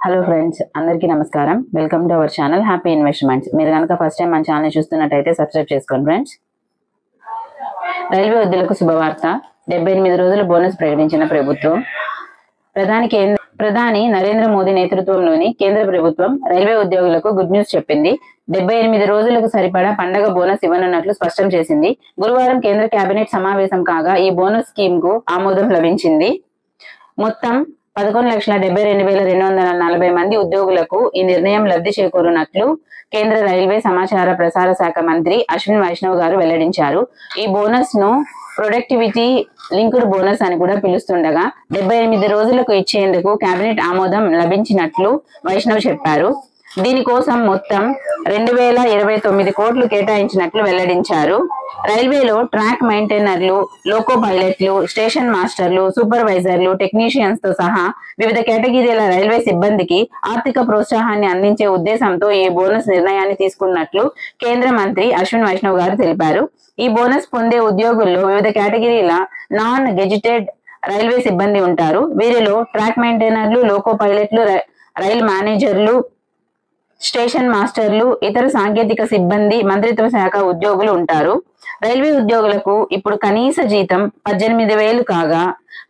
Hello friends, అందరికీ నమస్కారం. Welcome to our channel happy investments. మీరు కనుక ఫస్ట్ టైం మన ఛానల్ చూస్తున్నట్టయితే సబ్స్క్రైబ్ చేసుకోండి ఫ్రెండ్స్. రైల్వే ఉద్యోగులకు శుభవార్త. 78 రోజుల బోనస్ ప్రకటించిన ప్రభుత్వం. ప్రధాని నరేంద్ర మోదీ నేతృత్వంలోని కేంద్ర ప్రభుత్వం రైల్వే ఉద్యోగులకు గుడ్ న్యూస్ చెప్పింది. 78 రోజులకు సరిపడా పండగ బోనస్ ఇవ్వనున్నట్లు స్పష్టం చేసింది. గురువారం కేంద్ర కేబినెట్ సమావేశం కాగా ఈ బోనస్ స్కీమ్ కు ఆమోదం లభించింది. మొత్తం 11,72,240 మంది ఉద్యోగులకు ఈ నిర్ణయం లబ్ధి చేకూరునట్లు కేంద్ర రైల్వే సమాచార ప్రసార శాఖ మంత్రి అశ్విన్ వైష్ణవ్ గారు వెల్లడించారు. ఈ బోనస్ ను ప్రొడక్టివిటీ లింక్డ్ బోనస్ అని కూడా పిలుస్తుండగా 78 రోజులకు ఇచ్చేందుకు కేబినెట్ ఆమోదం లభించినట్లు వైష్ణవ్ చెప్పారు. దీనికోసం మొత్తం 2,029 కోట్లు కేటాయించినట్లు వెల్లడించారు. రైల్వేలో ట్రాక్ మెయింటైనర్లు, లోకో పైలట్లు, స్టేషన్ మాస్టర్లు, సూపర్వైజర్లు, టెక్నీషియన్స్ తో సహా వివిధ కేటగిరీల రైల్వే సిబ్బందికి ఆర్థిక ప్రోత్సాహాన్ని అందించే ఉద్దేశంతో ఈ బోనస్ నిర్ణయాన్ని తీసుకున్నట్లు కేంద్ర మంత్రి అశ్విన్ వైష్ణవ్ గారు తెలిపారు. ఈ బోనస్ పొందే ఉద్యోగుల్లో వివిధ కేటగిరీల నాన్ గెజిటెడ్ రైల్వే సిబ్బంది ఉంటారు. వీరిలో ట్రాక్ మెయింటైనర్లు, లోకో పైలట్లు, రైల్ మేనేజర్లు, స్టేషన్ మాస్టర్లు, ఇతర సాంకేతిక సిబ్బంది, మంత్రిత్వ శాఖ ఉద్యోగులు ఉంటారు. రైల్వే ఉద్యోగులకు ఇప్పుడు కనీస జీతం 18,000 కాగా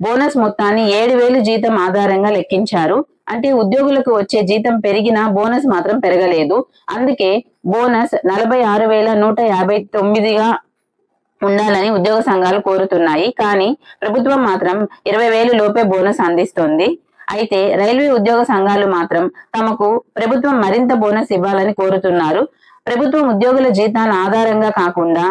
బోనస్ మొత్తాన్ని 7,000 జీతం ఆధారంగా లెక్కించారు. అంటే ఉద్యోగులకు వచ్చే జీతం పెరిగినా బోనస్ మాత్రం పెరగలేదు. అందుకే బోనస్ 46,159గా ఉండాలని ఉద్యోగ సంఘాలు కోరుతున్నాయి. కానీ ప్రభుత్వం మాత్రం 20,000 లోపే బోనస్ అందిస్తోంది. అయితే రైల్వే ఉద్యోగ సంఘాలు మాత్రం తమకు ప్రభుత్వం మరింత బోనస్ ఇవ్వాలని కోరుతున్నారు. ప్రభుత్వం ఉద్యోగుల జీతాల ఆధారంగా కాకుండా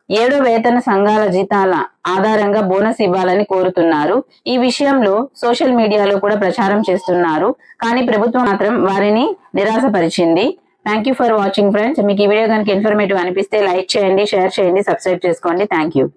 7వ వేతన సంఘాల జీతాల ఆధారంగా బోనస్ ఇవ్వాలని కోరుతున్నారు. ఈ విషయంలో సోషల్ మీడియాలో కూడా ప్రచారం చేస్తున్నారు. కానీ ప్రభుత్వం మాత్రం వారిని నిరాశపరిచింది. Thank you for watching friends. మీకు ఈ వీడియో కనుక ఇన్ఫర్మేటివ్ అనిపిస్తే లైక్ చేయండి, షేర్ చేయండి, సబ్స్క్రైబ్ చేసుకోండి. Thank you.